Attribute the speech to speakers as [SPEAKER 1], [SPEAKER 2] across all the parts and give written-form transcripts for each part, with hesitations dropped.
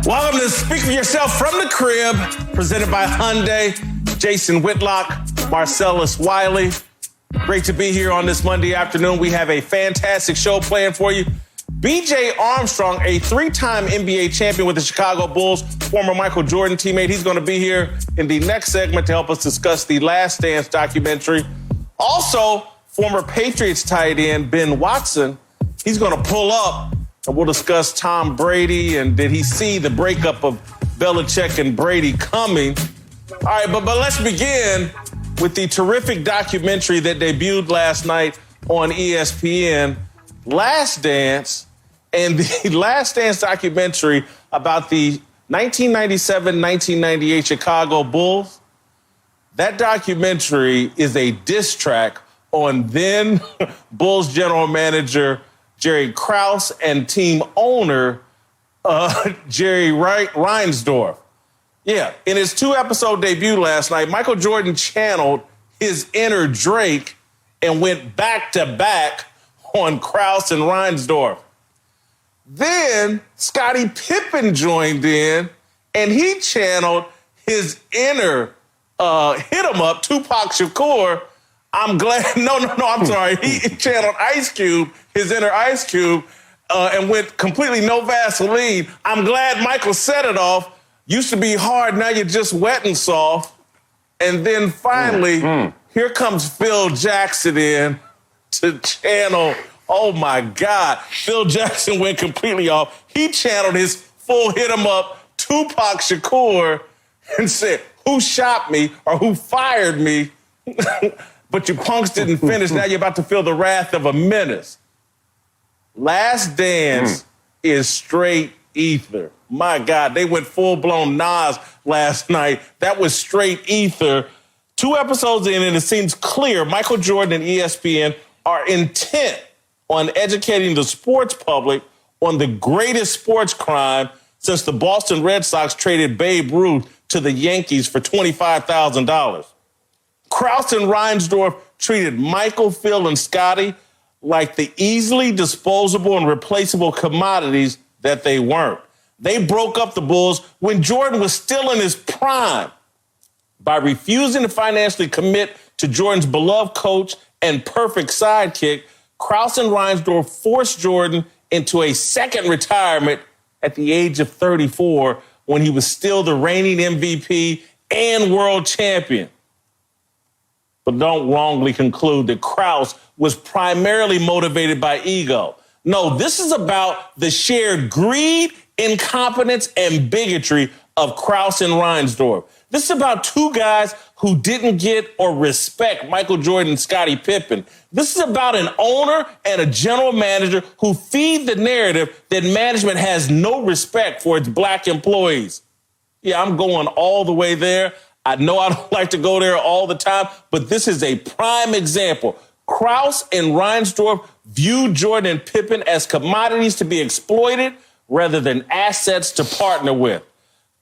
[SPEAKER 1] Welcome to Speak for Yourself from the Crib, presented by Hyundai. Jason Whitlock, Marcellus Wiley. Great to be here on this Monday afternoon. We have a fantastic show planned for you. B.J. Armstrong, a three-time NBA champion with the Chicago Bulls, former Michael Jordan teammate. He's going to be here in the next segment to help us discuss the Last Dance documentary. Also, former Patriots tight end Ben Watson. He's going to pull up, and we'll discuss Tom Brady and did he see the breakup of Belichick and Brady coming. All right, but let's begin with the terrific documentary that debuted last night on ESPN, Last Dance, and the Last Dance documentary about the 1997-1998 Chicago Bulls. That documentary is a diss track on then Bulls general manager Jerry Krause and team owner Jerry Reinsdorf. Yeah, in his 2-episode debut last night, Michael Jordan channeled his inner Drake and went back-to-back on Krause and Reinsdorf. Then Scottie Pippen joined in, and he channeled his inner hit-em-up, Tupac Shakur. I'm sorry. He channeled Ice Cube, his inner Ice Cube, and went completely no Vaseline. I'm glad Michael set it off. Used to be hard, now you're just wet and soft. And then finally, here comes Phil Jackson in to channel. Oh, my God. Phil Jackson went completely off. He channeled his full hit-em-up, Tupac Shakur, and said, who shot me or who fired me? But you punks didn't finish. Now you're about to feel the wrath of a menace. Last Dance is straight ether. My God, they went full-blown Nas last night. That was straight ether. 2 episodes in, and it seems clear Michael Jordan and ESPN are intent on educating the sports public on the greatest sports crime since the Boston Red Sox traded Babe Ruth to the Yankees for $25,000. Krause and Reinsdorf treated Michael, Phil, and Scottie like the easily disposable and replaceable commodities that they weren't. They broke up the Bulls when Jordan was still in his prime by refusing to financially commit to Jordan's beloved coach and perfect sidekick. Krause and Reinsdorf forced Jordan into a second retirement at the age of 34 when he was still the reigning MVP and world champion. But don't wrongly conclude that Krause was primarily motivated by ego. No, this is about the shared greed, incompetence, and bigotry of Krause and Reinsdorf. This is about 2 guys who didn't get or respect Michael Jordan and Scottie Pippen. This is about an owner and a general manager who feed the narrative that management has no respect for its black employees. Yeah, I'm going all the way there. I know I don't like to go there all the time, but this is a prime example. Krause and Reinsdorf viewed Jordan and Pippen as commodities to be exploited rather than assets to partner with.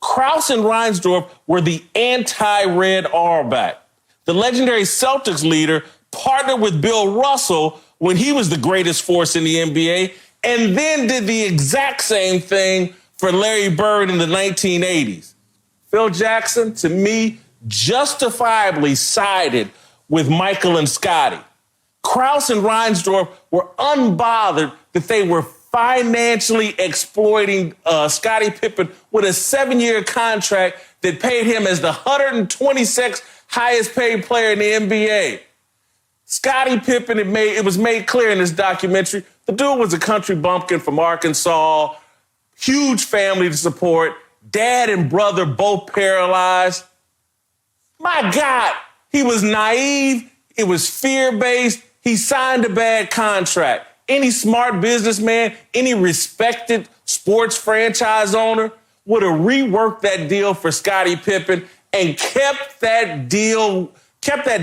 [SPEAKER 1] Krause and Reinsdorf were the anti-Red Auerbach. The legendary Celtics leader partnered with Bill Russell when he was the greatest force in the NBA, and then did the exact same thing for Larry Bird in the 1980s. Phil Jackson, to me, justifiably sided with Michael and Scottie. Krause and Reinsdorf were unbothered that they were financially exploiting Scottie Pippen with a 7-year contract that paid him as the 126th highest paid player in the NBA. Scottie Pippen, it was made clear in this documentary, the dude was a country bumpkin from Arkansas, huge family to support, dad and brother both paralyzed. My God, he was naive. It was fear-based. He signed a bad contract. Any smart businessman, any respected sports franchise owner would have reworked that deal for Scottie Pippen and kept that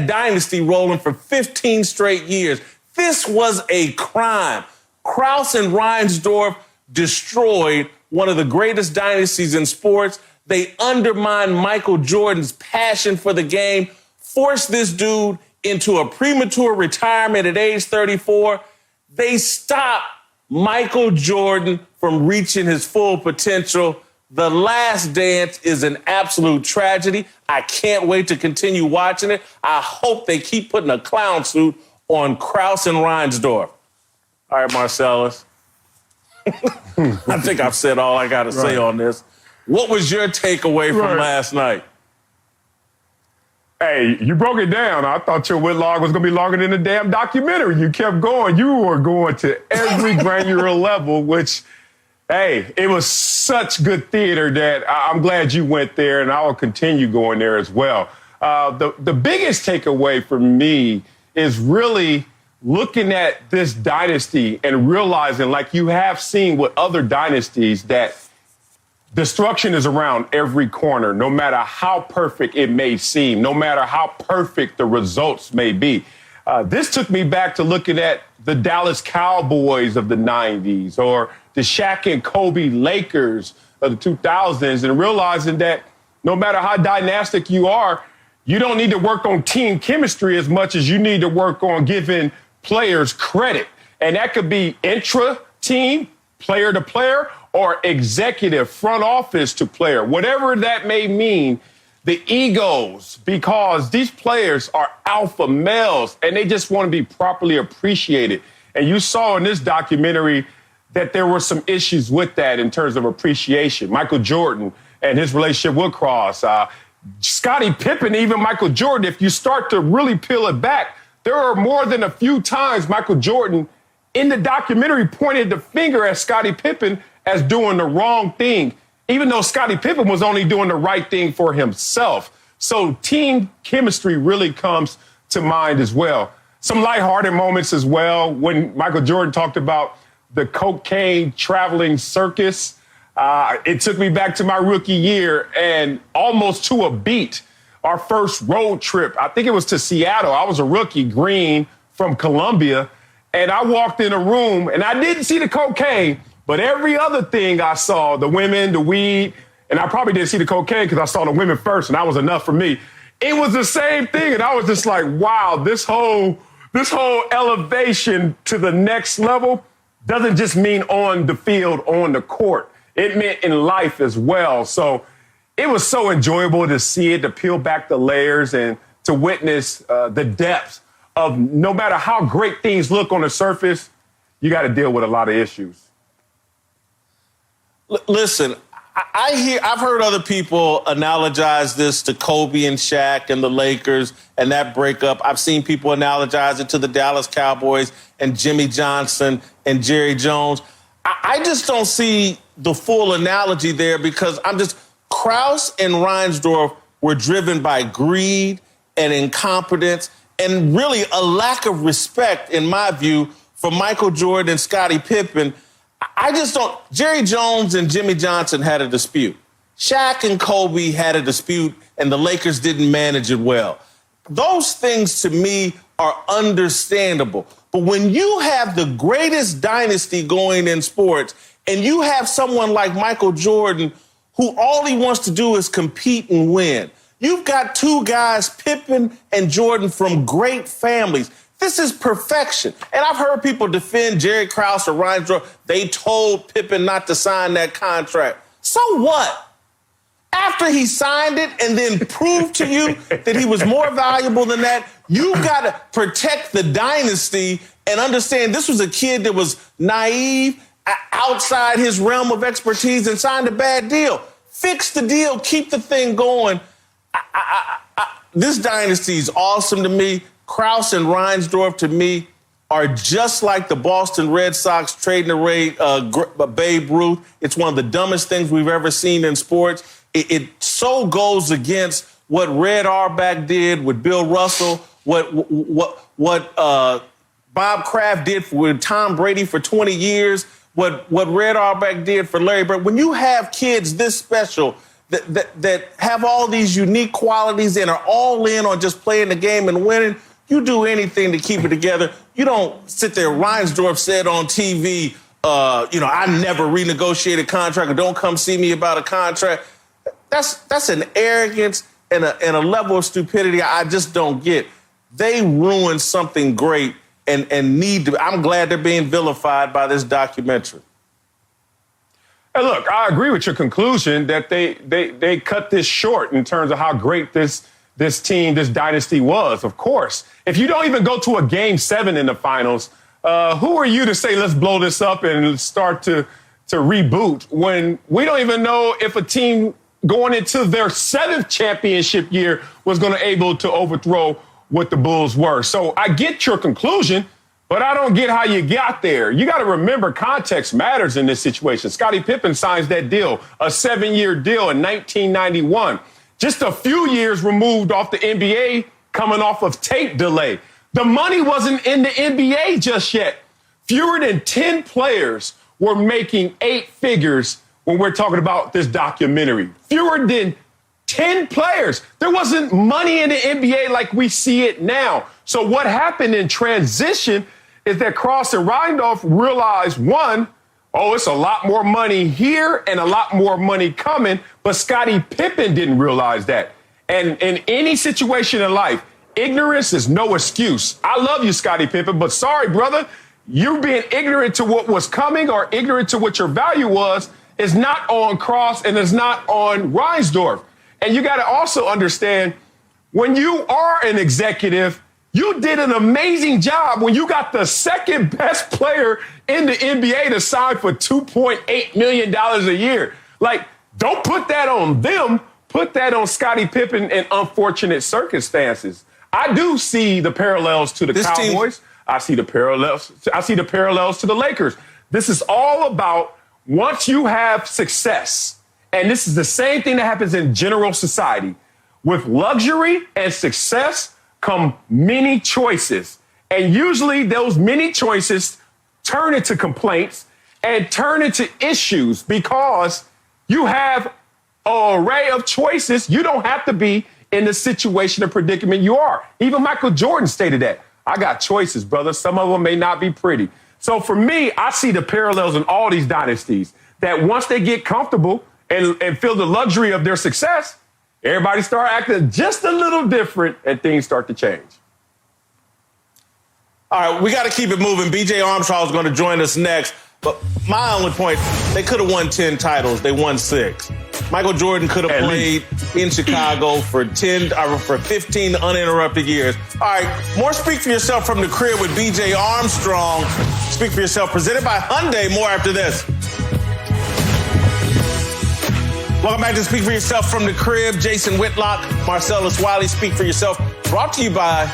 [SPEAKER 1] dynasty rolling for 15 straight years. This was a crime. Krause and Reinsdorf destroyed one of the greatest dynasties in sports. They undermined Michael Jordan's passion for the game, forced this dude into a premature retirement at age 34. They stopped Michael Jordan from reaching his full potential. The Last Dance is an absolute tragedy. I can't wait to continue watching it. I hope they keep putting a clown suit on Krause and Reinsdorf. All right, Marcellus. I think I've said all I got to say on this. What was your takeaway from last night?
[SPEAKER 2] Hey, you broke it down. I thought your Whitlock was going to be longer than the damn documentary. You kept going. You were going to every granular level, which, hey, it was such good theater that I'm glad you went there, and I will continue going there as well. The biggest takeaway for me is really looking at this dynasty and realizing, like you have seen with other dynasties, that destruction is around every corner, no matter how perfect it may seem, no matter how perfect the results may be. This took me back to looking at the Dallas Cowboys of the 90s or the Shaq and Kobe Lakers of the 2000s and realizing that no matter how dynastic you are, you don't need to work on team chemistry as much as you need to work on giving players credit. And that could be intra-team, player to player, or executive, front office to player, whatever that may mean, the egos, because these players are alpha males and they just want to be properly appreciated. And you saw in this documentary that there were some issues with that in terms of appreciation. Michael Jordan and his relationship with Krause, Scottie Pippen, even Michael Jordan, if you start to really peel it back, there are more than a few times Michael Jordan in the documentary pointed the finger at Scottie Pippen as doing the wrong thing, even though Scottie Pippen was only doing the right thing for himself. So team chemistry really comes to mind as well. Some lighthearted moments as well when Michael Jordan talked about the cocaine traveling circus. It took me back to my rookie year and almost to a beat. Our first road trip, I think it was to Seattle. I was a rookie, green, from Columbia. And I walked in a room and I didn't see the cocaine, but every other thing I saw, the women, the weed, and I probably didn't see the cocaine because I saw the women first and that was enough for me. It was the same thing. And I was just like, wow, this whole elevation to the next level doesn't just mean on the field, on the court. It meant in life as well. So it was so enjoyable to see it, to peel back the layers and to witness the depths of no matter how great things look on the surface, you got to deal with a lot of issues.
[SPEAKER 1] Listen, I've heard other people analogize this to Kobe and Shaq and the Lakers and that breakup. I've seen people analogize it to the Dallas Cowboys and Jimmy Johnson and Jerry Jones. I just don't see the full analogy there because Krause and Reinsdorf were driven by greed and incompetence and really a lack of respect, in my view, for Michael Jordan and Scottie Pippen. Jerry Jones and Jimmy Johnson had a dispute. Shaq and Kobe had a dispute, and the Lakers didn't manage it well. Those things, to me, are understandable. But when you have the greatest dynasty going in sports, and you have someone like Michael Jordan, who all he wants to do is compete and win, you've got two guys, Pippen and Jordan, from great families. This is perfection. And I've heard people defend Jerry Krause or Reinsdorf. They told Pippen not to sign that contract. So what? After he signed it and then proved to you that he was more valuable than that, you've got to protect the dynasty and understand this was a kid that was naive, outside his realm of expertise, and signed a bad deal. Fix the deal. Keep the thing going. This dynasty is awesome to me. Krause and Reinsdorf, to me, are just like the Boston Red Sox trading away Babe Ruth. It's one of the dumbest things we've ever seen in sports. It so goes against what Red Auerbach did with Bill Russell, what Bob Kraft did with Tom Brady for 20 years, what Red Auerbach did for Larry Bird. When you have kids this special that have all these unique qualities and are all in on just playing the game and winning, you do anything to keep it together. You don't sit there. Reinsdorf said on TV, I never renegotiate a contract, or don't come see me about a contract. That's an arrogance and a level of stupidity I just don't get. They ruined something great. and need to. I'm glad they're being vilified by this documentary.
[SPEAKER 2] Hey, look, I agree with your conclusion that they cut this short in terms of how great this team, this dynasty was. Of course, if you don't even go to a Game 7 in the finals, who are you to say let's blow this up and start to reboot when we don't even know if a team going into their 7th championship year was going to able to overthrow what the Bulls were. So I get your conclusion, but I don't get how you got there. You got to remember context matters in this situation. Scottie Pippen signs that deal, a 7-year deal in 1991. Just a few years removed off the NBA, coming off of tape delay. The money wasn't in the NBA just yet. Fewer than 10 players were making 8 figures when we're talking about this documentary. Fewer than 10 players. There wasn't money in the NBA like we see it now. So what happened in transition is that Cross and Reindorf realized, one, it's a lot more money here and a lot more money coming, but Scottie Pippen didn't realize that. And in any situation in life, ignorance is no excuse. I love you, Scottie Pippen, but sorry, brother, you being ignorant to what was coming or ignorant to what your value was is not on Cross and is not on Reinsdorf. And you got to also understand, when you are an executive, you did an amazing job when you got the second best player in the NBA to sign for $2.8 million a year. Like, don't put that on them. Put that on Scottie Pippen and unfortunate circumstances. I do see the parallels to the Cowboys. I see the parallels to the Lakers. This is all about once you have success, and this is the same thing that happens in general society. With luxury and success come many choices. And usually those many choices turn into complaints and turn into issues because you have an array of choices. You don't have to be in the situation or predicament you are. Even Michael Jordan stated that. I got choices, brother. Some of them may not be pretty. So for me, I see the parallels in all these dynasties that once they get comfortable and feel the luxury of their success, everybody start acting just a little different and things start to change.
[SPEAKER 1] All right, we got to keep it moving. B.J. Armstrong is going to join us next. But my only point, they could have won 10 titles. They won 6. Michael Jordan could have played in Chicago for 15 uninterrupted years. All right, more Speak for Yourself from the Crib with B.J. Armstrong. Speak for Yourself, presented by Hyundai. More after this. Welcome back to Speak for Yourself from the Crib. Jason Whitlock, Marcellus Wiley. Speak for Yourself, brought to you by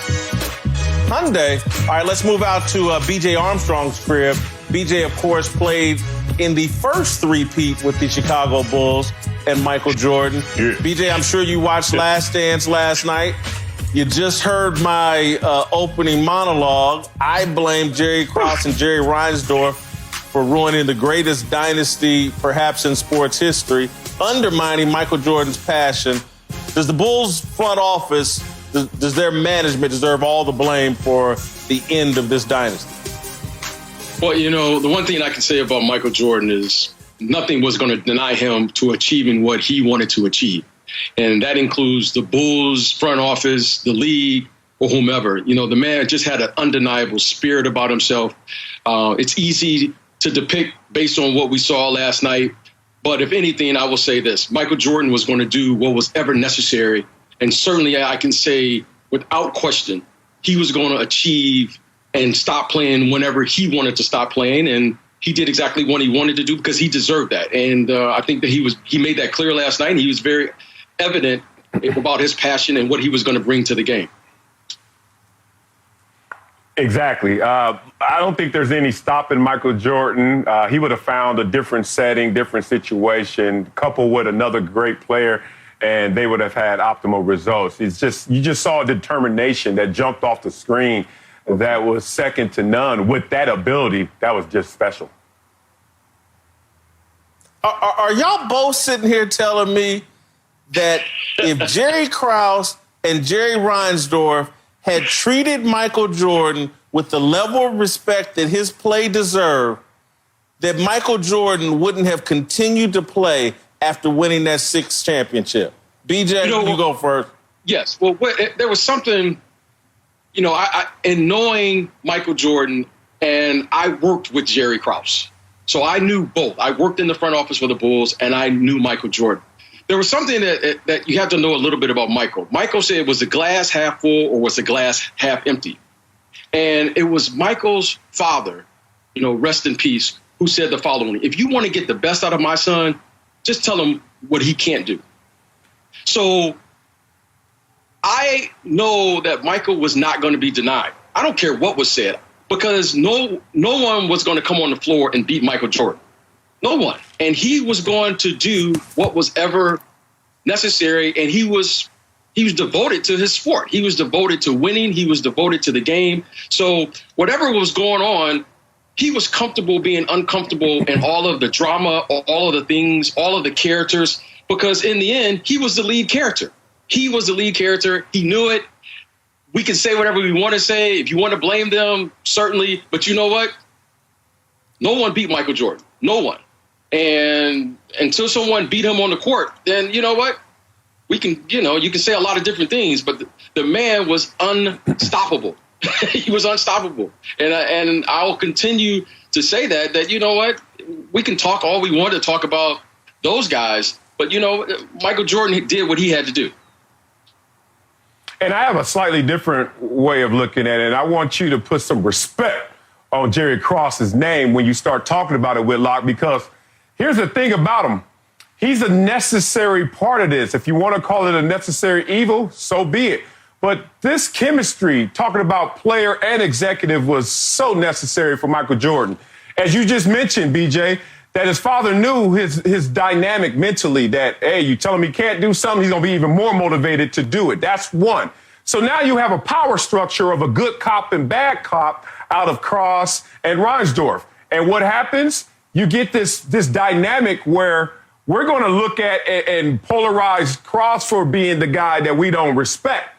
[SPEAKER 1] Hyundai. All right, let's move out to B.J. Armstrong's crib. B.J., of course, played in the first three-peat with the Chicago Bulls and Michael Jordan. Yeah. B.J., I'm sure you watched Last Dance last night. You just heard my opening monologue. I blame Jerry Krause and Jerry Reinsdorf for ruining the greatest dynasty, perhaps in sports history, undermining Michael Jordan's passion. Does the Bulls front office, does their management deserve all the blame for the end of this dynasty?
[SPEAKER 3] Well, you know, the one thing I can say about Michael Jordan is nothing was going to deny him to achieving what he wanted to achieve. And that includes the Bulls front office, the league, or whomever. You know, the man just had an undeniable spirit about himself. It's easy to depict based on what we saw last night. But if anything, I will say this. Michael Jordan was going to do what was ever necessary. And certainly I can say without question, he was going to achieve and stop playing whenever he wanted to stop playing. And he did exactly what he wanted to do because he deserved that. And I think that he made that clear last night. And he was very evident about his passion and what he was going to bring to the game.
[SPEAKER 2] Exactly. I don't think there's any stopping Michael Jordan. He would have found a different setting, different situation, coupled with another great player, and they would have had optimal results. It's just, you just saw a determination that jumped off the screen that was second to none. With that ability, that was just special.
[SPEAKER 1] Are y'all both sitting here telling me that if Jerry Krause and Jerry Reinsdorf had treated Michael Jordan with the level of respect that his play deserved, that Michael Jordan wouldn't have continued to play after winning that 6th championship? BJ, you go first.
[SPEAKER 3] Yes. Well, there was something in knowing Michael Jordan, and I worked with Jerry Krause. So I knew both. I worked in the front office for the Bulls, and I knew Michael Jordan. There was something that you have to know a little bit about Michael. Michael said, was the glass half full or was the glass half empty? And it was Michael's father, rest in peace, who said the following: if you want to get the best out of my son, just tell him what he can't do. So I know that Michael was not going to be denied. I don't care what was said, because no one was going to come on the floor and beat Michael Jordan. No one. And he was going to do what was ever necessary. And he was devoted to his sport. He was devoted to winning. He was devoted to the game. So whatever was going on, he was comfortable being uncomfortable and all of the drama, all of the things, all of the characters, because in the end, he was the lead character. He was the lead character. He knew it. We can say whatever we want to say. If you want to blame them, certainly. But you know what? No one beat Michael Jordan. No one. And until someone beat him on the court, then you know what? We can, you can say a lot of different things, but the man was unstoppable. He was unstoppable. And I'll continue to say that, you know what? We can talk all we want to talk about those guys, but, Michael Jordan did what he had to do.
[SPEAKER 2] And I have a slightly different way of looking at it. I want you to put some respect on Jerry Krause's name when you start talking about it, Whitlock, because here's the thing about him. He's a necessary part of this. If you want to call it a necessary evil, so be it. But this chemistry, talking about player and executive, was so necessary for Michael Jordan. As you just mentioned, BJ, that his father knew his dynamic mentally, that, hey, you tell him he can't do something, he's going to be even more motivated to do it. That's one. So now you have a power structure of a good cop and bad cop out of Krause and Reinsdorf. And what happens? You get this dynamic where we're going to look at and polarize Krause for being the guy that we don't respect.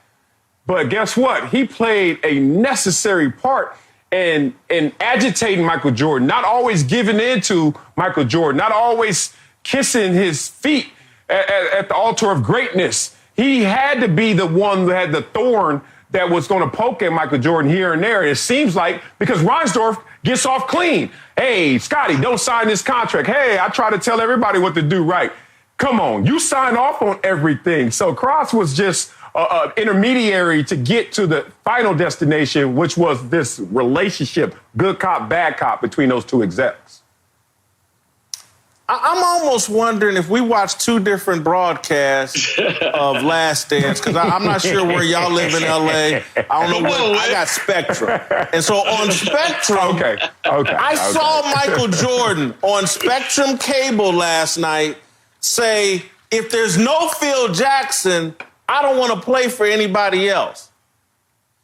[SPEAKER 2] But guess what? He played a necessary part in agitating Michael Jordan, not always giving in to Michael Jordan, not always kissing his feet at the altar of greatness. He had to be the one that had the thorn that was going to poke at Michael Jordan here and there. And it seems like, because Reinsdorf gets off clean. Hey, Scotty, don't sign this contract. Hey, I try to tell everybody what to do right. Come on, you sign off on everything. So Krause was just an intermediary to get to the final destination, which was this relationship, good cop, bad cop, between those two execs.
[SPEAKER 1] I'm almost wondering if we watch two different broadcasts of Last Dance, because I'm not sure where y'all live in L.A. I don't know where. I got Spectrum. And so on Spectrum, I saw Michael Jordan on Spectrum Cable last night say, if there's no Phil Jackson, I don't want to play for anybody else.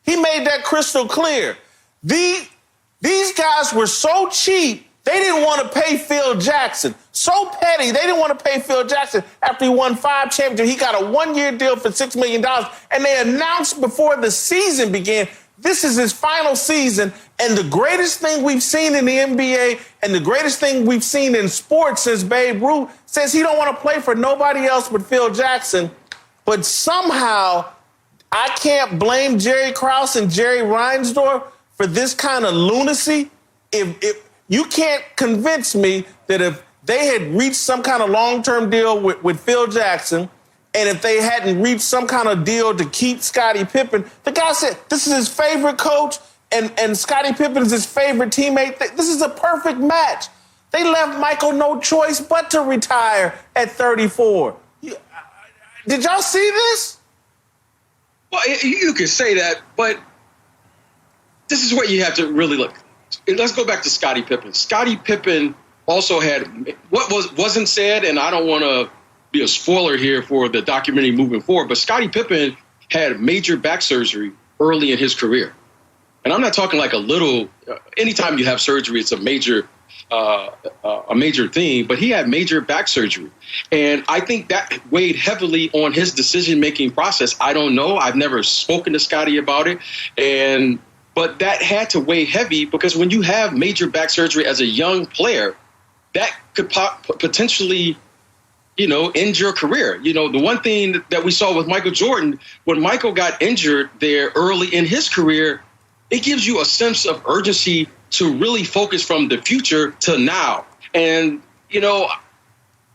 [SPEAKER 1] He made that crystal clear. These guys were so cheap, they didn't want to pay Phil Jackson. So petty, they didn't want to pay Phil Jackson after he won 5 championships. He got a 1-year deal for $6 million. And they announced before the season began, this is his final season. And the greatest thing we've seen in the NBA and the greatest thing we've seen in sports since Babe Ruth says he don't want to play for nobody else but Phil Jackson. But somehow, I can't blame Jerry Krause and Jerry Reinsdorf for this kind of lunacy. If you can't convince me that if they had reached some kind of long-term deal with Phil Jackson, and if they hadn't reached some kind of deal to keep Scottie Pippen, the guy said this is his favorite coach, and Scottie Pippen is his favorite teammate. This is a perfect match. They left Michael no choice but to retire at 34. Did y'all see this?
[SPEAKER 3] Well, you could say that, but this is where you have to really look. Let's go back to Scottie Pippen. Scottie Pippen also had what wasn't said, and I don't want to be a spoiler here for the documentary moving forward, but Scottie Pippen had major back surgery early in his career. And I'm not talking like a little, anytime you have surgery, it's a major thing, but he had major back surgery. And I think that weighed heavily on his decision-making process. I don't know. I've never spoken to Scottie about it. But that had to weigh heavy, because when you have major back surgery as a young player, that could potentially end your career. The one thing that we saw with Michael Jordan, when Michael got injured there early in his career, it gives you a sense of urgency to really focus from the future to now. And,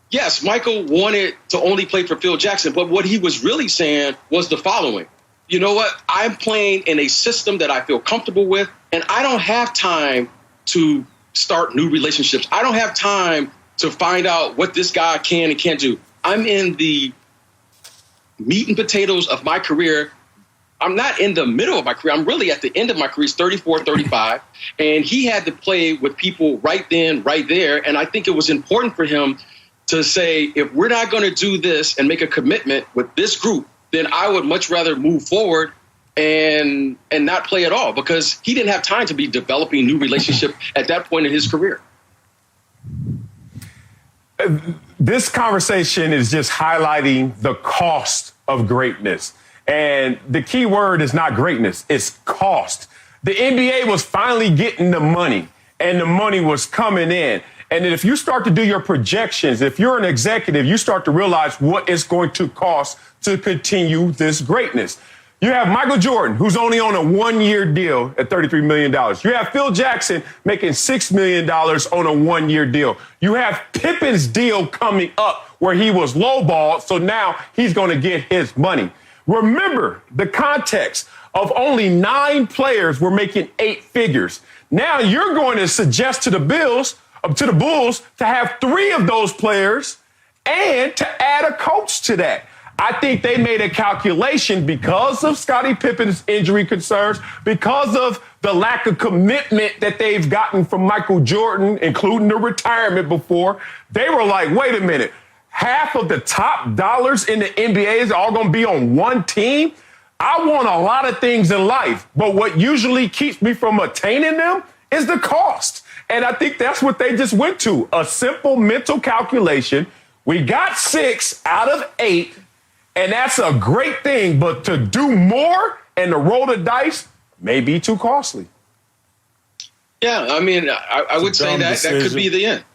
[SPEAKER 3] yes, Michael wanted to only play for Phil Jackson, but what he was really saying was the following. You know what? I'm playing in a system that I feel comfortable with, and I don't have time to start new relationships. I don't have time to find out what this guy can and can't do. I'm in the meat and potatoes of my career. I'm not in the middle of my career. I'm really at the end of my career. He's 34, 35. And he had to play with people right then, right there. And I think it was important for him to say, if we're not going to do this and make a commitment with this group, then I would much rather move forward and not play at all, because he didn't have time to be developing new relationships at that point in his career.
[SPEAKER 2] This conversation is just highlighting the cost of greatness. And the key word is not greatness, it's cost. The NBA was finally getting the money, and the money was coming in. And if you start to do your projections, if you're an executive, you start to realize what it's going to cost to continue this greatness. You have Michael Jordan, who's only on a one-year deal at $33 million. You have Phil Jackson making $6 million on a one-year deal. You have Pippen's deal coming up where he was lowballed, so now he's going to get his money. Remember the context of only 9 players were making 8 figures. Now you're going to suggest to the Bulls to have 3 of those players and to add a coach to that. I think they made a calculation because of Scottie Pippen's injury concerns, because of the lack of commitment that they've gotten from Michael Jordan, including the retirement before. They were like, wait a minute, half of the top dollars in the NBA is all going to be on one team? I want a lot of things in life, but what usually keeps me from attaining them is the cost. And I think that's what they just went to, a simple mental calculation. We got 6 out of 8. And that's a great thing, but to do more and to roll the dice may be too costly.
[SPEAKER 3] Yeah, I mean, I would say that could be the end.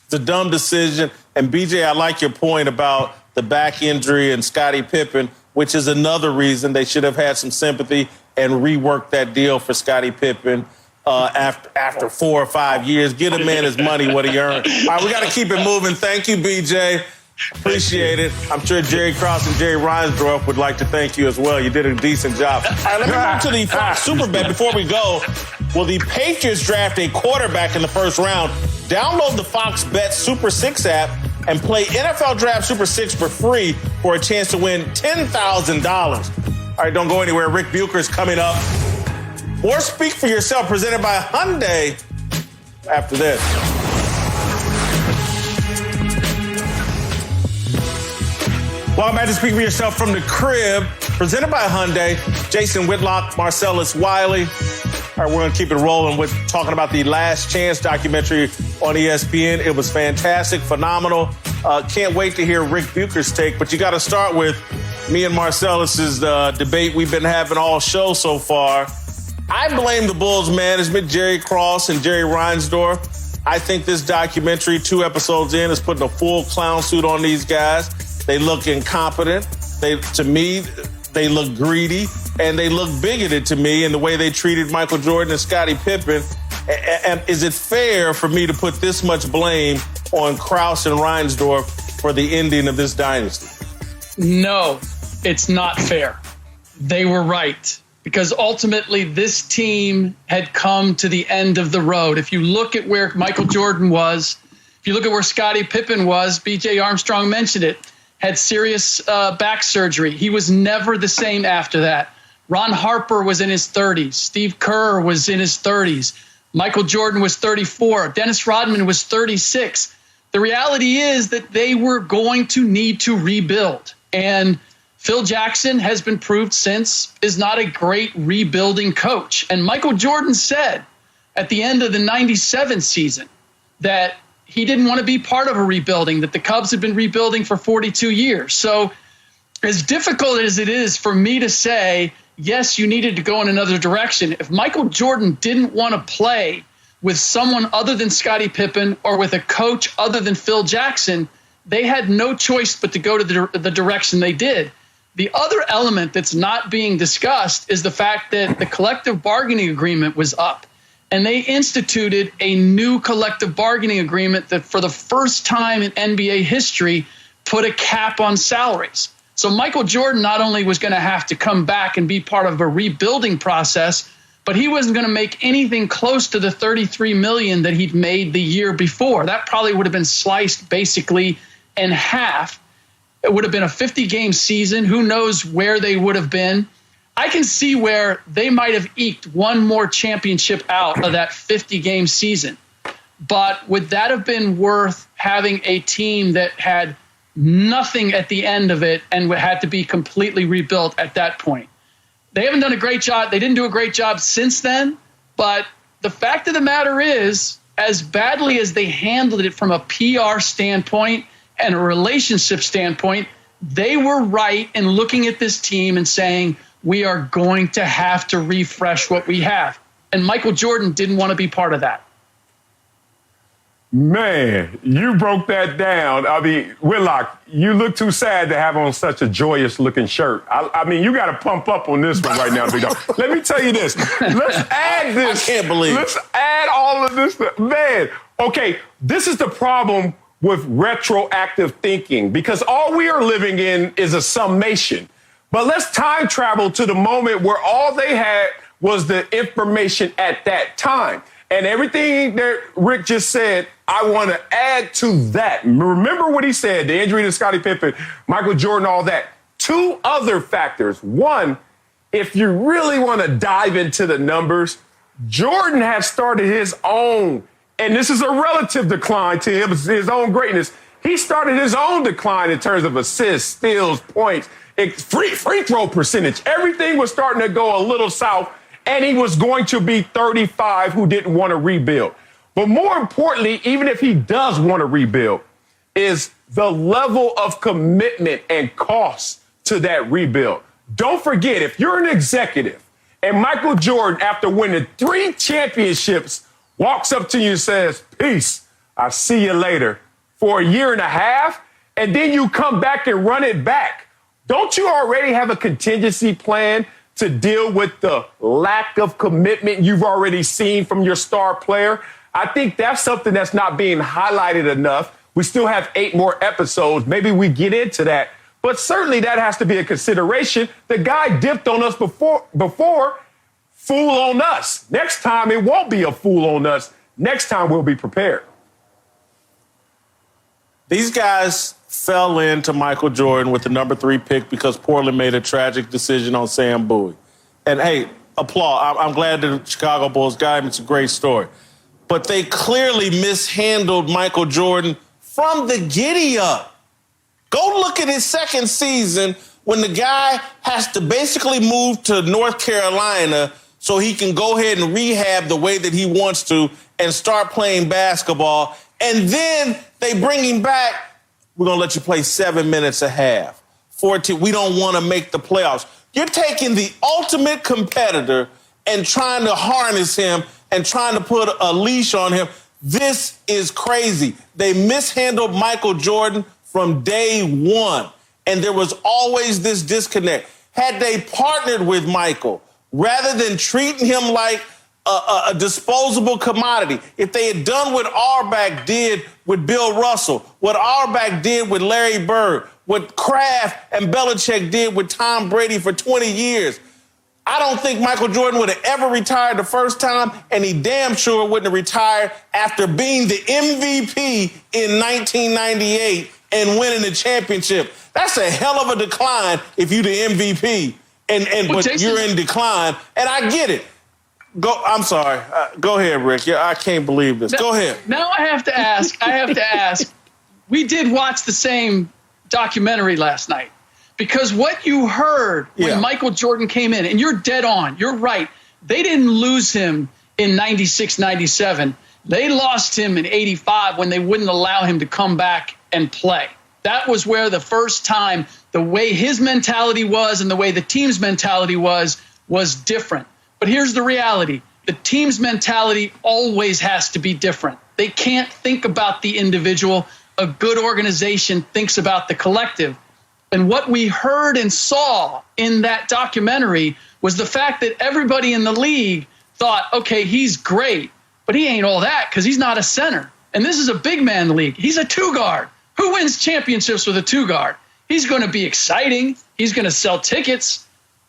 [SPEAKER 1] It's a dumb decision. And, BJ, I like your point about the back injury and Scottie Pippen, which is another reason they should have had some sympathy and reworked that deal for Scottie Pippen after 4 or 5 years. Get a man his money, what he earned. All right, we got to keep it moving. Thank you, BJ. Appreciate it. I'm sure Jerry Krause and Jerry Reinsdorf would like to thank you as well. You did a decent job. All right, let me move to the Fox Super Bet before we go. Will the Patriots draft a quarterback in the first round? Download the Fox Bet Super 6 app and play NFL Draft Super 6 for free for a chance to win $10,000. All right, don't go anywhere. Rick Bucher is coming up. Or Speak for Yourself, presented by Hyundai, after this. Welcome back to Speak for Yourself from the crib, presented by Hyundai. Jason Whitlock, Marcellus Wiley. All right, we're going to keep it rolling with talking about the Last Chance documentary on ESPN. It was fantastic, phenomenal. Can't wait to hear Rick Bucher's take, but you got to start with me and Marcellus's debate we've been having all show so far. I blame the Bulls management, Jerry Krause and Jerry Reinsdorf. I think this documentary, 2 episodes in, is putting a full clown suit on these guys. They look incompetent. To me, they look greedy, and they look bigoted to me in the way they treated Michael Jordan and Scottie Pippen. And is it fair for me to put this much blame on Krause and Reinsdorf for the ending of this dynasty?
[SPEAKER 4] No, it's not fair. They were right, because ultimately this team had come to the end of the road. If you look at where Michael Jordan was, if you look at where Scottie Pippen was, B.J. Armstrong mentioned it, had serious back surgery. He was never the same after that. Ron Harper was in his 30s. Steve Kerr was in his 30s. Michael Jordan was 34. Dennis Rodman was 36. The reality is that they were going to need to rebuild. And Phil Jackson has been proved since is not a great rebuilding coach. And Michael Jordan said at the end of the 97 season that he didn't want to be part of a rebuilding, that the Cubs had been rebuilding for 42 years. So as difficult as it is for me to say, yes, you needed to go in another direction, if Michael Jordan didn't want to play with someone other than Scottie Pippen or with a coach other than Phil Jackson, they had no choice but to go to the direction they did. The other element that's not being discussed is the fact that the collective bargaining agreement was up, and they instituted a new collective bargaining agreement that for the first time in NBA history put a cap on salaries. So Michael Jordan not only was going to have to come back and be part of a rebuilding process, but he wasn't going to make anything close to the $33 million that he'd made the year before. That probably would have been sliced basically in half. It would have been a 50-game season. Who knows where they would have been? I can see where they might have eked one more championship out of that 50-game season. But would that have been worth having a team that had nothing at the end of it and had to be completely rebuilt at that point? They haven't done a great job. They didn't do a great job since then. But the fact of the matter is, as badly as they handled it from a PR standpoint and a relationship standpoint, they were right in looking at this team and saying, we are going to have to refresh what we have. And Michael Jordan didn't want to be part of that.
[SPEAKER 2] Man, you broke that down. I mean, Whitlock, you look too sad to have on such a joyous-looking shirt. I mean, you got to pump up on this one right now, big dog. Let me tell you this. Let's add this.
[SPEAKER 1] I can't believe
[SPEAKER 2] Let's add all of this. Man, okay, this is the problem with retroactive thinking, because all we are living in is a summation. But let's time travel to the moment where all they had was the information at that time. And everything that Rick just said, I want to add to that. Remember what he said, the injury to Scottie Pippen, Michael Jordan, all that. Two other factors. One, if you really want to dive into the numbers, Jordan has started his own, and this is a relative decline to him, his own greatness. He started his own decline in terms of assists, steals, points, free throw percentage. Everything was starting to go a little south. And he was going to be 35 who didn't want to rebuild. But more importantly, even if he does want to rebuild, is the level of commitment and cost to that rebuild. Don't forget, if you're an executive and Michael Jordan, after winning 3 championships, walks up to you and says, peace, I'll see you later, for a year and a half, and then you come back and run it back, don't you already have a contingency plan to deal with the lack of commitment you've already seen from your star player? I think that's something that's not being highlighted enough. We still have 8 more episodes. Maybe we get into that. But certainly that has to be a consideration. The guy dipped on us before, fool on us. Next time it won't be a fool on us. Next time we'll be prepared.
[SPEAKER 1] These guys fell into Michael Jordan with the number 3 pick because Portland made a tragic decision on Sam Bowie. And, hey, applaud. I'm glad the Chicago Bulls got him. It's a great story. But they clearly mishandled Michael Jordan from the giddy-up. Go look at his second season when the guy has to basically move to North Carolina so he can go ahead and rehab the way that he wants to and start playing basketball. And then they bring him back. We're going to let you play 7 minutes a half. 14. We don't want to make the playoffs. You're taking the ultimate competitor and trying to harness him and trying to put a leash on him. This is crazy. They mishandled Michael Jordan from day one, and there was always this disconnect. Had they partnered with Michael, rather than treating him like a disposable commodity, if they had done what Auerbach did with Bill Russell, what Auerbach did with Larry Bird, what Kraft and Belichick did with Tom Brady for 20 years, I don't think Michael Jordan would have ever retired the first time, and he damn sure wouldn't have retired after being the MVP in 1998 and winning the championship. That's a hell of a decline if you're the MVP, but Jason, you're in decline, and I get it. I'm sorry. Go ahead, Rick. Yeah, I can't believe this. Go ahead.
[SPEAKER 4] Now I have to ask. We did watch the same documentary last night, because what you heard when Michael Jordan came in, and you're dead on, you're right. They didn't lose him in 96, 97. They lost him in 85 when they wouldn't allow him to come back and play. That was where the first time the way his mentality was and the way the team's mentality was different. But here's the reality. the team's mentality always has to be different. They can't think about the individual. A good organization thinks about the collective. And what we heard and saw in that documentary was the fact that everybody in the league thought, okay, he's great, but he ain't all that because he's not a center. And this is a big man league. He's a two guard. Who wins championships with a two guard? He's going to be exciting. He's going to sell tickets,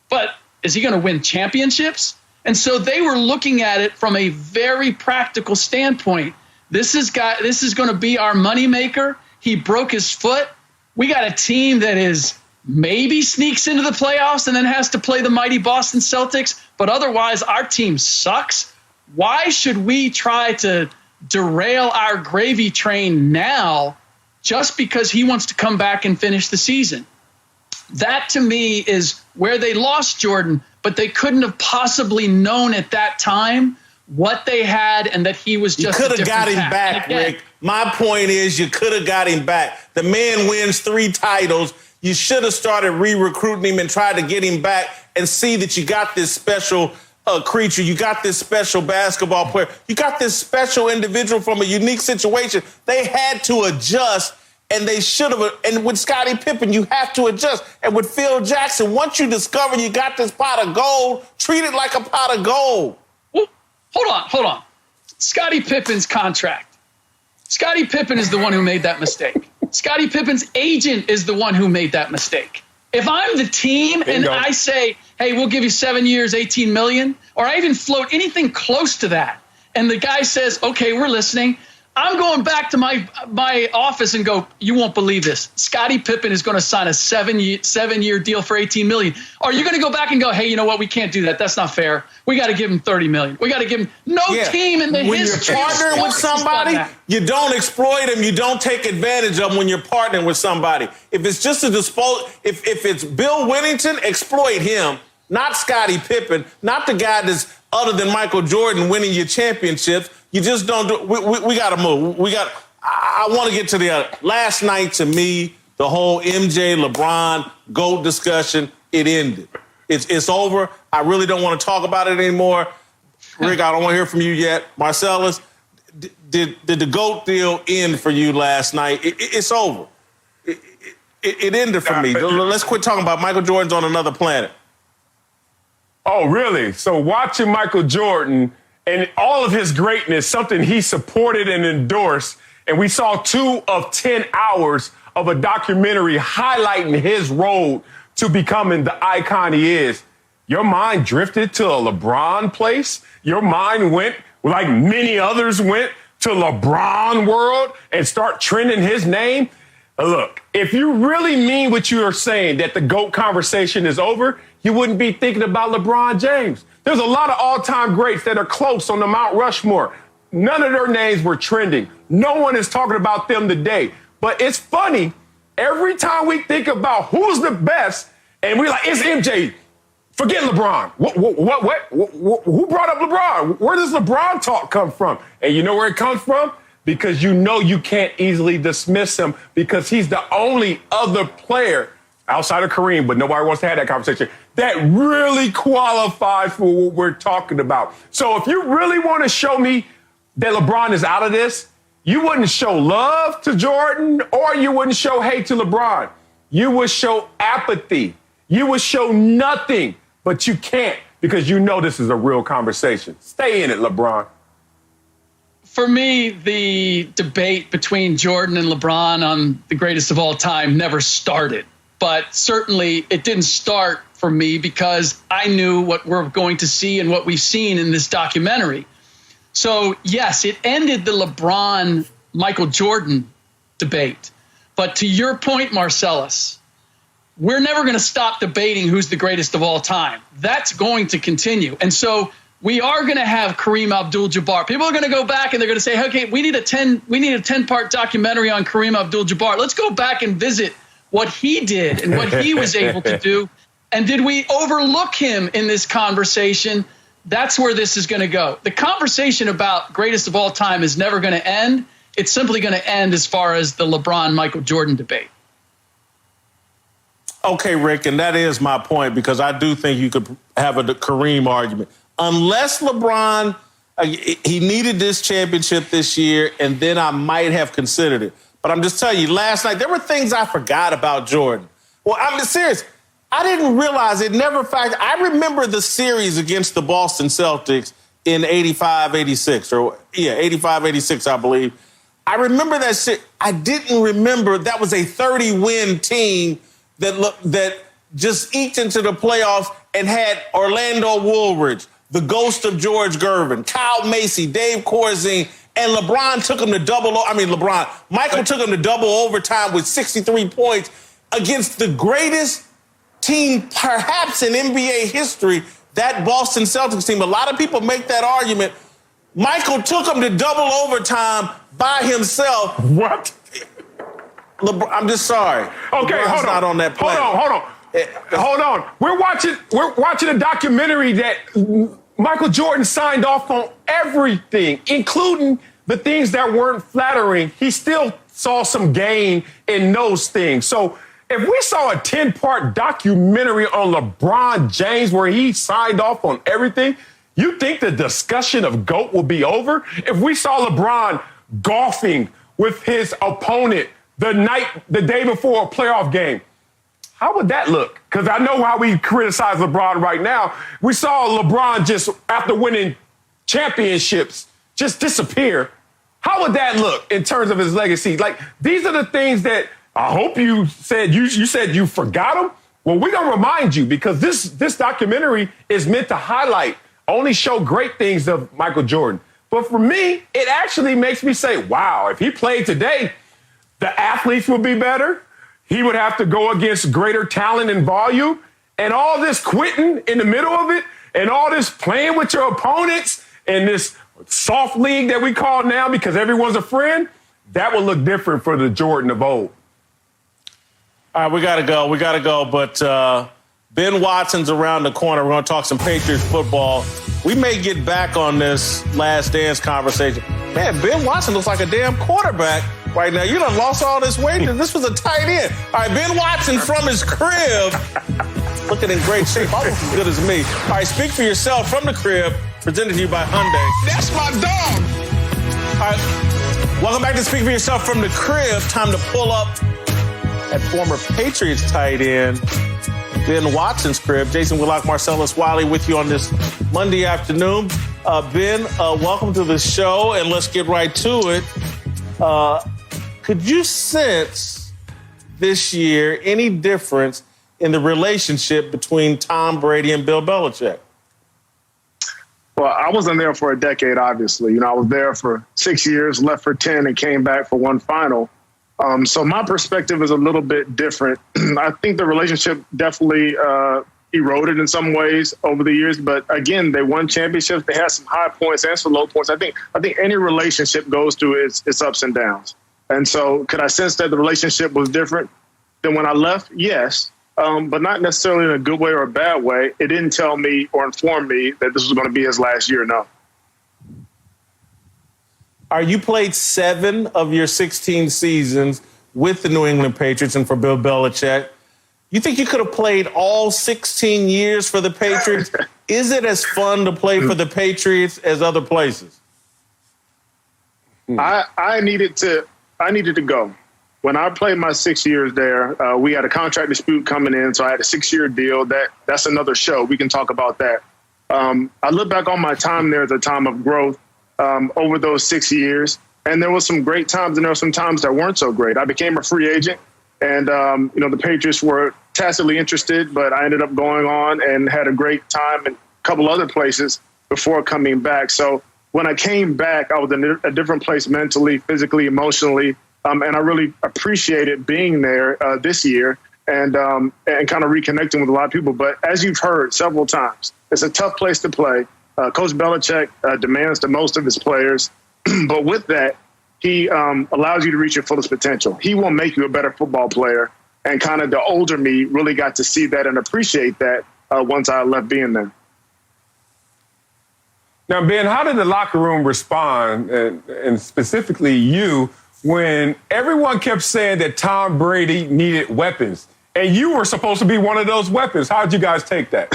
[SPEAKER 4] but is he going to win championships? And so they were looking at it from a very practical standpoint. This is going to be our moneymaker. He broke his foot. We got a team that is maybe sneaks into the playoffs and then has to play the mighty Boston Celtics, but otherwise our team sucks. Why should we try to derail our gravy train now just because he wants to come back and finish the season? That, to me, is where they lost Jordan, but they couldn't have possibly known at that time what they had and that he was just
[SPEAKER 1] You could have got him back, Rick. My point is you could have got him back. The man wins 3 titles. You should have started re-recruiting him and tried to get him back and see that you got this special creature. You got this special basketball player. You got this special individual from a unique situation. They had to adjust, and they should have. And with Scottie Pippen, you have to adjust. And with Phil Jackson, once you discover you got this pot of gold, treat it like a pot of gold.
[SPEAKER 4] Well, hold on. Scottie Pippen's contract. Scottie Pippen is the one who made that mistake. Scottie Pippen's agent is the one who made that mistake. If I'm the team and I say, hey, we'll give you 7 years, $18 million, or I even float anything close to that, and the guy says, okay, we're listening, I'm going back to my office and go, you won't believe this. Scottie Pippen is going to sign a seven-year deal for $18 million. Are you going to go back and go, hey, you know what? We can't do that. That's not fair. We got to give him $30 million. We got to give him team in the
[SPEAKER 1] when
[SPEAKER 4] history.
[SPEAKER 1] When you're partnering with somebody, you don't exploit them. You don't take advantage of them when you're partnering with somebody. If it's just a if it's Bill Whittington, exploit him, not Scottie Pippen, not the guy that's other than Michael Jordan winning your championships. You just don't do. We got to move. I want to get to the other. Last night, to me, the whole MJ LeBron GOAT discussion, it ended. It's over. I really don't want to talk about it anymore. Rick, I don't want to hear from you yet. Marcellus, did the GOAT deal end for you last night? It's over. It ended for me. Let's quit talking about Michael Jordan's on another planet.
[SPEAKER 2] Oh, really? So watching Michael Jordan and all of his greatness, something he supported and endorsed, and we saw 2 of 10 hours of a documentary highlighting his road to becoming the icon he is. Your mind drifted to a LeBron place. Your mind went, like many others went, to LeBron world and start trending his name. Look, if you really mean what you are saying, that the GOAT conversation is over, you wouldn't be thinking about LeBron James. There's a lot of all-time greats that are close on the Mount Rushmore. None of their names were trending. No one is talking about them today. But it's funny, every time we think about who's the best, and we're like, it's MJ. Forget LeBron. What? Who brought up LeBron? Where does LeBron talk come from? And you know where it comes from? Because you know you can't easily dismiss him because he's the only other player outside of Kareem, but nobody wants to have that conversation, that really qualifies for what we're talking about. So if you really want to show me that LeBron is out of this, you wouldn't show love to Jordan or you wouldn't show hate to LeBron. You would show apathy. You would show nothing, but you can't because you know this is a real conversation. Stay in it, LeBron.
[SPEAKER 4] For me, the debate between Jordan and LeBron on the greatest of all time never started. But certainly it didn't start for me because I knew what we're going to see and what we've seen in this documentary. So, yes, it ended the LeBron-Michael Jordan debate. But to your point, Marcellus, we're never going to stop debating who's the greatest of all time. That's going to continue. And so we are going to have Kareem Abdul-Jabbar. People are going to go back and they're going to say, okay, we need a 10-part documentary on Kareem Abdul-Jabbar. Let's go back and visit what he did and what he was able to do. And did we overlook him in this conversation? That's where this is going to go. The conversation about greatest of all time is never going to end. It's simply going to end as far as the LeBron-Michael Jordan debate.
[SPEAKER 1] Okay, Rick, and that is my point because I do think you could have a Kareem argument. unless LeBron, he needed this championship this year, and then I might have considered it. But I'm just telling you, last night, there were things I forgot about Jordan. Well, I'm serious. I didn't realize it never factored. I remember the series against the Boston Celtics in 85-86, 85-86, I believe. I remember that shit. I didn't remember that was a 30-win team that just eked into the playoffs and had Orlando Woolridge, the ghost of George Gervin, Kyle Macy, Dave Corzine, and LeBron took him to Michael took him to double overtime with 63 points against the greatest team perhaps in NBA history, that Boston Celtics team. A lot of people make that argument. Michael took him to double overtime by himself.
[SPEAKER 2] What?
[SPEAKER 1] I'm just sorry.
[SPEAKER 2] Okay,
[SPEAKER 1] LeBron's
[SPEAKER 2] hold on.
[SPEAKER 1] not on that play.
[SPEAKER 2] Hold on. We're watching a documentary that Michael Jordan signed off on everything, including the things that weren't flattering. He still saw some gain in those things. So if we saw a 10-part documentary on LeBron James where he signed off on everything, you think the discussion of GOAT will be over? If we saw LeBron golfing with his opponent the day before a playoff game, how would that look? Because I know how we criticize LeBron right now. We saw LeBron just, after winning championships, just disappear. How would that look in terms of his legacy? Like, these are the things that I hope you said you forgot them. Well, we're going to remind you, because this documentary is meant to highlight, only show great things of Michael Jordan. But for me, it actually makes me say, wow, if he played today, the athletes would be better. He would have to go against greater talent and volume. And all this quitting in the middle of it, and all this playing with your opponents in this soft league that we call now because everyone's a friend, that will look different for the Jordan of old.
[SPEAKER 1] All right, we got to go. But Ben Watson's around the corner. We're going to talk some Patriots football. We may get back on this Last Dance conversation. Man, Ben Watson looks like a damn quarterback right now. You done lost all this weight. This was a tight end. All right, Ben Watson from his crib, looking in great shape, almost as good as me. All right, speak for yourself from the crib, presented to you by Hyundai.
[SPEAKER 5] That's my dog.
[SPEAKER 1] All right, welcome back to Speak for Yourself from the crib. Time to pull up at former Patriots tight end Ben Watson's crib. Jason Whitlock, Marcellus Wiley with you on this Monday afternoon. Ben, welcome to the show, and let's get right to it. Could you sense this year any difference in the relationship between Tom Brady and Bill Belichick?
[SPEAKER 5] Well, I wasn't there for a decade, obviously. I was there for 6 years, left for 10, and came back for one final. So my perspective is a little bit different. I think the relationship definitely eroded in some ways over the years. But again, they won championships. They had some high points and some low points. I think any relationship goes through its ups and downs. And so could I sense that the relationship was different than when I left? Yes, but not necessarily in a good way or a bad way. It didn't tell me or inform me that this was going to be his last year, no.
[SPEAKER 1] You played 7 of your 16 seasons with the New England Patriots and for Bill Belichick. You think you could have played all 16 years for the Patriots? Is it as fun to play for the Patriots as other places?
[SPEAKER 5] I needed to go. When I played my 6 years there, we had a contract dispute coming in, so I had a 6-year deal. That's another show. We can talk about that. I look back on my time there as a time of growth. Over those 6 years. And there was some great times and there were some times that weren't so great. I became a free agent and, the Patriots were tacitly interested, but I ended up going on and had a great time in a couple other places before coming back. So when I came back, I was in a different place mentally, physically, emotionally. And I really appreciated being there this year and kind of reconnecting with a lot of people. But as you've heard several times, it's a tough place to play. Coach Belichick demands the most of his players, but with that, he allows you to reach your fullest potential. He will make you a better football player, and kind of the older me really got to see that and appreciate that once I left being there.
[SPEAKER 2] Now, Ben, how did the locker room respond, and specifically you, when everyone kept saying that Tom Brady needed weapons, and you were supposed to be one of those weapons? How did you guys take that?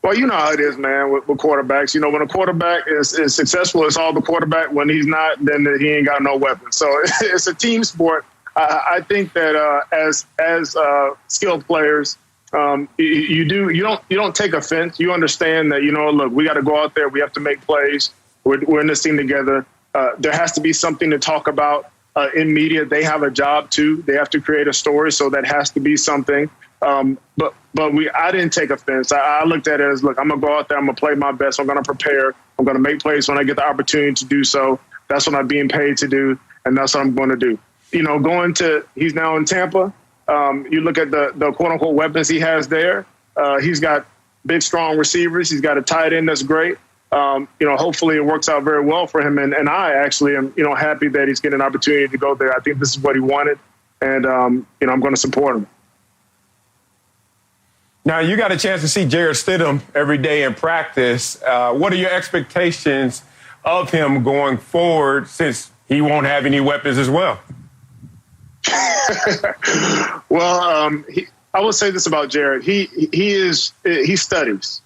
[SPEAKER 5] Well, you know how it is, man, with quarterbacks. You know, when a quarterback is successful, it's all the quarterback. When he's not, then he ain't got no weapon. So it's a team sport. I think that as skilled players, you don't take offense. You understand that, look, we got to go out there. We have to make plays. We're in this team together. There has to be something to talk about in media. They have a job too. They have to create a story, so that has to be something. But I didn't take offense. I looked at it as, look, I'm gonna go out there. I'm gonna play my best. I'm gonna prepare. I'm gonna make plays when I get the opportunity to do so. That's what I'm being paid to do, and that's what I'm going to do. He's now in Tampa. You look at the quote unquote weapons he has there. He's got big, strong receivers. He's got a tight end that's great. Hopefully it works out very well for him. And I actually am, happy that he's getting an opportunity to go there. I think this is what he wanted, and I'm going to support him.
[SPEAKER 2] Now, you got a chance to see Jarrett Stidham every day in practice. What are your expectations of him going forward, since he won't have any weapons as well?
[SPEAKER 5] Well, I will say this about Jarrett. He studies.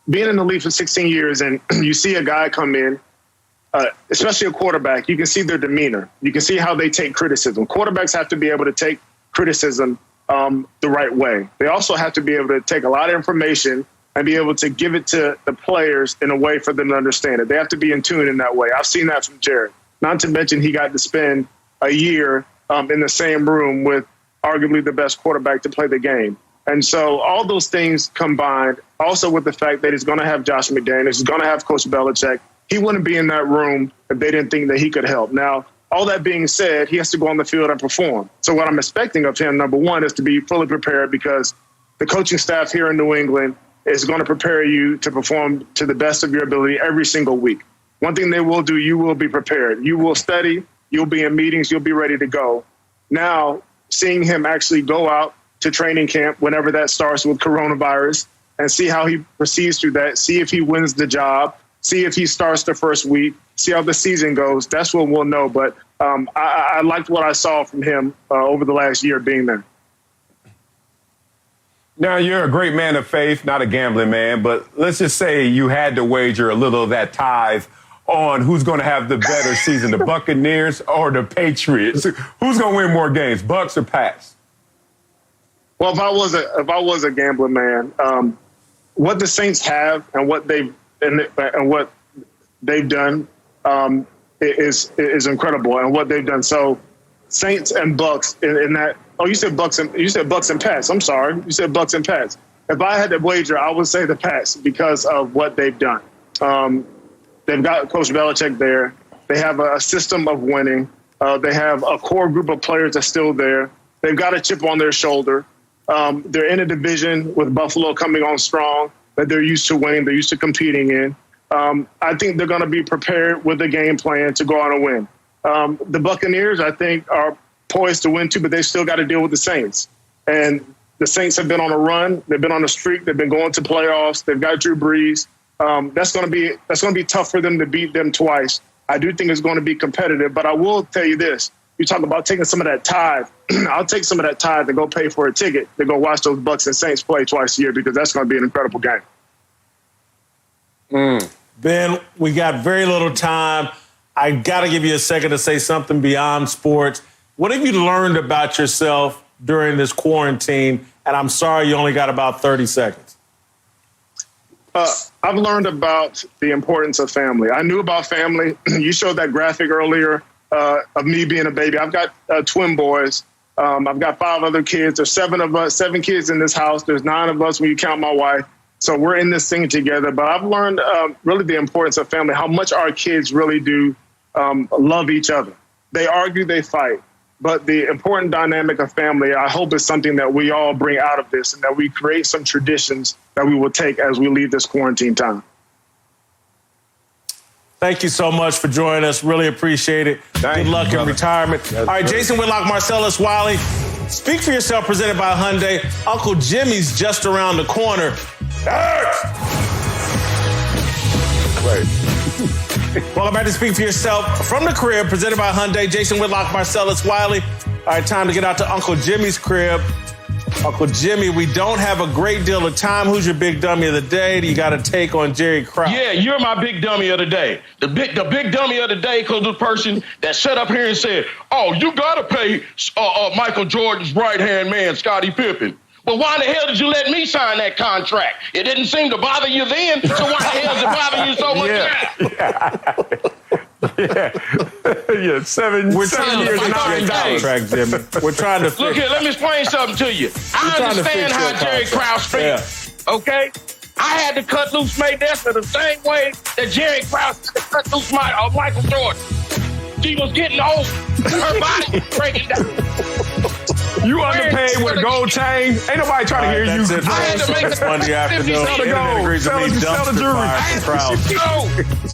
[SPEAKER 5] Being in the league for 16 years, and you see a guy come in, especially a quarterback, you can see their demeanor. You can see how they take criticism. Quarterbacks have to be able to take criticism the right way. They also have to be able to take a lot of information and be able to give it to the players in a way for them to understand it. They have to be in tune in that way. I've seen that from Jarrett. Not to mention he got to spend a year in the same room with arguably the best quarterback to play the game. And so all those things combined, also with the fact that he's going to have Josh McDaniels, he's going to have Coach Belichick, he wouldn't be in that room if they didn't think that he could help. Now, all that being said, he has to go on the field and perform. So what I'm expecting of him, number one, is to be fully prepared, because the coaching staff here in New England is going to prepare you to perform to the best of your ability every single week. One thing they will do, you will be prepared. You will study, you'll be in meetings, you'll be ready to go. Now, seeing him actually go out to training camp whenever that starts with coronavirus and see how he proceeds through that, see if he wins the job, see if he starts the first week, see how the season goes. That's what we'll know. But I liked what I saw from him over the last year being there.
[SPEAKER 2] Now, you're a great man of faith, not a gambling man, but let's just say you had to wager a little of that tithe on who's going to have the better season, the Buccaneers or the Patriots. Who's going to win more games, Bucs or Pats?
[SPEAKER 5] Well, if I was a gambling man, what the Saints have and what they've done is incredible, and what they've done. So, Saints and Bucs in that. Oh, you said Bucs and Pats. I'm sorry, you said Bucs and Pats. If I had to wager, I would say the Pats because of what they've done. They've got Coach Belichick there. They have a system of winning. They have a core group of players that's still there. They've got a chip on their shoulder. They're in a division with Buffalo coming on strong that they're used to winning. They're used to competing in. I think they're going to be prepared with a game plan to go out and win. The Buccaneers, I think, are poised to win too, but they still got to deal with the Saints. And the Saints have been on a run. They've been on a streak. They've been going to playoffs. They've got Drew Brees. That's going to be tough for them to beat them twice. I do think it's going to be competitive, but I will tell you this. You talk about taking some of that tithe. I'll take some of that tithe to go pay for a ticket to go watch those Bucs and Saints play twice a year, because that's going to be an incredible game.
[SPEAKER 1] Ben, we got very little time. I got to give you a second to say something beyond sports. What have you learned about yourself during this quarantine? And I'm sorry you only got about 30 seconds.
[SPEAKER 5] I've learned about the importance of family. I knew about family. You showed that graphic earlier of me being a baby. I've got twin boys. I've got 5 other kids. There's 7 of us, 7 kids in this house. There's 9 of us when you count my wife. So we're in this thing together. But I've learned really the importance of family, how much our kids really do love each other. They argue, they fight. But the important dynamic of family, I hope, is something that we all bring out of this, and that we create some traditions that we will take as we leave this quarantine time.
[SPEAKER 1] Thank you so much for joining us. Really appreciate it. Good luck in retirement. All right, Jason Whitlock, Marcellus Wiley. Speak for Yourself, presented by Hyundai. Uncle Jimmy's just around the corner. Welcome back to Speak for Yourself from the crib, presented by Hyundai. Jason Whitlock, Marcellus Wiley. All right, time to get out to Uncle Jimmy's crib. Uncle Jimmy, we don't have a great deal of time. Who's your big dummy of the day? Do you got a take on Jerry Krause?
[SPEAKER 6] Yeah, you're my big dummy of the day. The big dummy of the day because the person that sat up here and said, "Oh, you gotta pay Michael Jordan's right-hand man, Scottie Pippen." Well, why the hell did you let me sign that contract? It didn't seem to bother you then, so why the hell does it bother you so much now?
[SPEAKER 2] Yeah, 7 years and
[SPEAKER 1] $9. Jimmy. We're trying to
[SPEAKER 6] Look here, let me explain something to you. I understand how Jerry Krause feels, okay? I had to cut loose Maydessa the same way that Jerry Krause had to cut loose Michael Jordan. She was getting old. Her body was breaking down.
[SPEAKER 2] You underpaid with a gold chain. Ain't nobody trying to hear you.
[SPEAKER 1] I had to make
[SPEAKER 2] Monday afternoon. Sell the gold. Sell the jewelry.
[SPEAKER 6] I had to go.